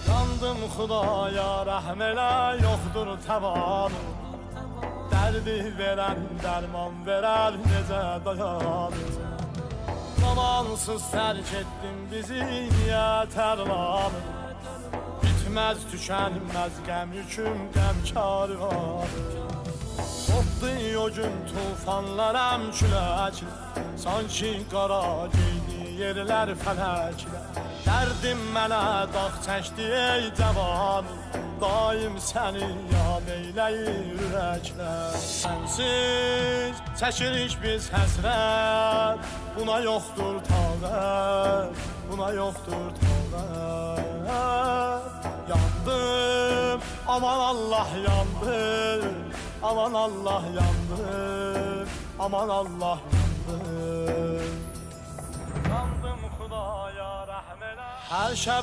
Yandım Xudaya rəhm elə, yoxdur təvanı. Dərdi verən dərman verər, necə dayanır. Zamansız tərk etdin bizi, niyə tərlanır. Bitməz, tükənməz qəm yüküm, qəmkarı var. Qopdu o gün tufanlarım küləklə, sanki qara geydi yerlər fələklə. Dərdim mənə dağ çəkdi ey cavanım, daim səni yad eyləyir ürəklər. Sənsiz çəkirik biz həsrət, buna yoxdur taqət, buna yoxdur taqət. Yandım, aman Allah yandım, aman Allah yandım, aman Allah yandım. Yandım Xudaya rəhm elə. Hər şəb